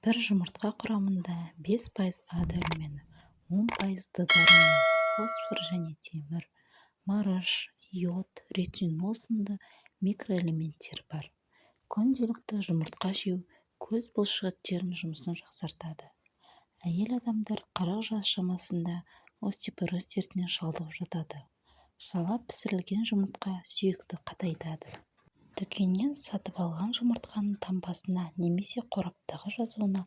бір жұмыртқа құрамында 5% А дәрумені, 10% Д дәрумені, фосфор және темір, мараш, йод, ретинол сынды микроэлементтер бар. Күнделікті жұмыртқа жеу көз бұлшықеттерінің жұмысын жақсартады. Әйел адамдар 40 жас шамасында остеопороз дертіне шалдығып жатады. Шала пісірілген жұмыртқа сүйекті қатайтады. Дүкеннен сатып алған жұмыртқаның таңбасына немесе қораптағы жазуына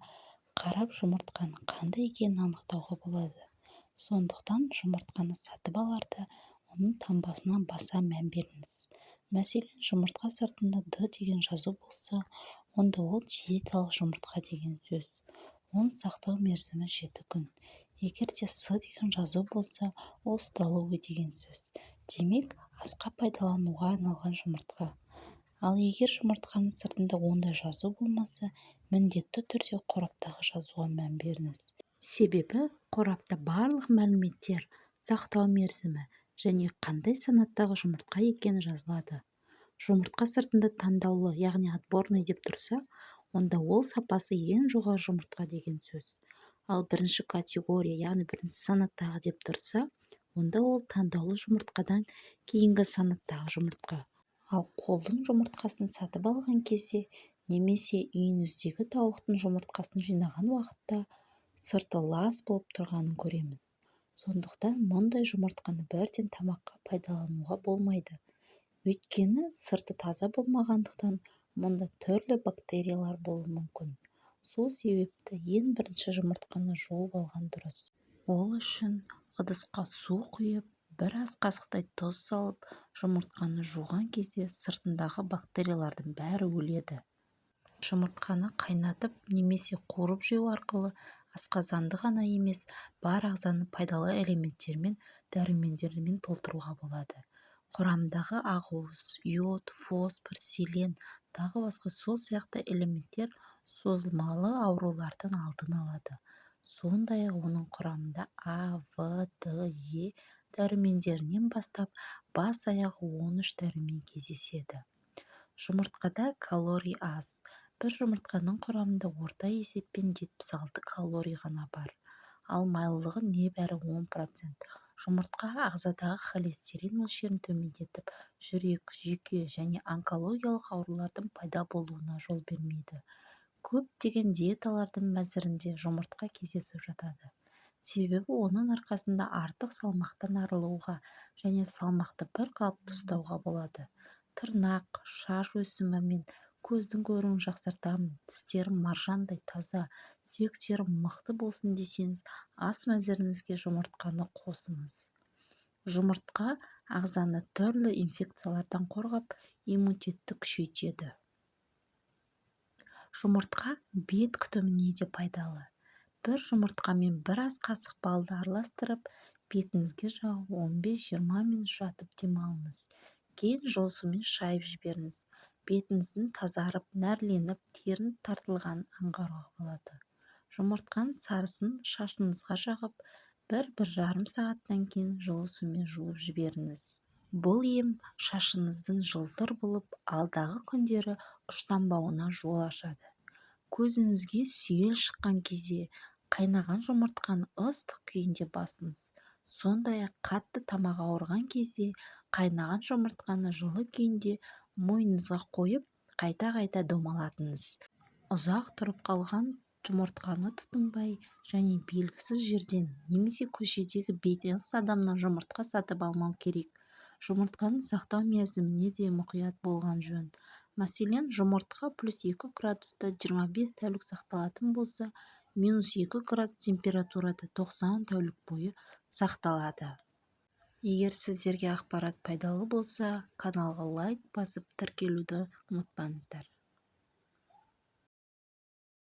қарап жұмыртқаның қандай екенін анықтауға болады. Сондықтан жұмыртқаны сатып аларда оның таңбасына баса мән беріңіз. Мәселен, жұмыртқа сыртында Д деген жазу болса, онда ол диеталық жұмыртқа деген сөз. Оның сақтау мерзімі 7 күн. Егер де С деген жазу болса, ол столовый деген сөз. Демек, асқа пайдалануға арналған жұмыртқа. Ал егер жұмыртқаның сыртында ондай жазу болмаса, міндетті түрде қораптағы жазуға мән беріңіз. Себебі қорапта барлық мәліметтер, сақтау мерзімі және қандай санаттағы жұмыртқа екені жазылады. Жұмыртқа сыртында таңдаулы, яғни отборный деп тұрса, онда ол сапасы ең жоғары жұмыртқа деген сөз. Ал бірінші категория, яғни бірінші санаттағы деп тұрса, онда ол таңдаулы жұмыртқадан кейінгі санаттағы жұмыртқа. Ал қолдың жұмыртқасын сатып алған кезде немесе үйіңіздегі тауықтың жұмыртқасын жинаған уақытта сырты лас болып тұрғанын көреміз. Сондықтан мұндай жұмыртқаны бірден тамаққа пайдалануға болмайды. Өйткені сырты таза болмағандықтан мұнда түрлі бактериялар болуы мүмкін. Сол себепті ең бірінші жұмыртқаны жуып алған дұрыс. Ол үшін ыдысқа су құйып, бір ас қасықтай тұз салып, жұмыртқаны жуған кезде сыртындағы бактериялардың бәрі өледі. Жұмыртқаны қайнатып немесе қуырып жеу арқылы асқазанды ғана емес, бар ағзаны пайдалы элементтермен, дәрумендермен толтыруға болады. Құрамдағы ақуыз, йод, фосфор, селен, тағы басқа сол сияқты элементтер созылмалы аурулардың алдын алады. Сондай-ақ оның құрамында А, В, Д, Е дәрумендерінен бастап бас-аяғы 13 дәрумен кездеседі. Жұмыртқада калорий аз. Бір жұмыртқаның құрамында орта есеппен 76 калорий ғана бар. Ал майлылығы небәрі 10%. Жұмыртқа ағзадағы холестерин мөлшерін төмендетіп, жүрек, жүйке және онкологиялық аурулардың пайда болуына жол бермейді. Көптеген диеталардың мәзірінде жұмыртқа кездесіп жатады. Себебі оның арқасында артық салмақтан арылуға және салмақты бір қалыпты ұстауға болады. Тырнақ, шаш өсімі мен көздің көруін жақсартамын, тістерім маржандай таза, сүйектерім мықты болсын десеңіз, ас мәзіріңізге жұмыртқаны қосыңыз. Жұмыртқа ағзаны түрлі инфекциялардан қорғап, иммунитетті күшейтеді. Жұмыртқа бет күтіміне де пайдалы. Бір жұмыртқамен бір ас қасық балды араластырып, бетіңізге жағып 15-20 минут жатып демалыңыз. Кейін жол сумен шайып жіберіңіз. Бетіңіздің тазарып, нәрленіп, терін тартылғанын аңғаруға болады. Жұмыртқаның сарысын шашыңызға жағып, 1-1,5 сағаттан кейін жол сумен жуып жіберіңіз. Бұл ем шашыңыздың жылтыр болып, алдағы күндері ұштанбауына жол ашады. Көзіңізге сүйел шыққан кезде қайнаған жұмыртқаны ыстық күйінде басыңыз. Сондай-ақ қатты тамақ ауырған кезде қайнаған жұмыртқаны жылы күйінде мойныңызға қойып, қайта-қайта домалатыңыз. Ұзақ тұрып қалған жұмыртқаны тұтынбай және белгісіз жерден немесе көшедегі бейтаныс адамнан жұмыртқа сатып алмау керек. Жұмыртқаның сақтау мерзіміне де мұқият болған жөн. Мәселен, жұмыртқа +2 градуста 25 тәулік сақталатын болса, -2 градус температурада 90 тәулік бойы сақталады. Егер сіздерге ақпарат пайдалы болса, каналға лайк басып тіркелуді ұмытпаңыздар.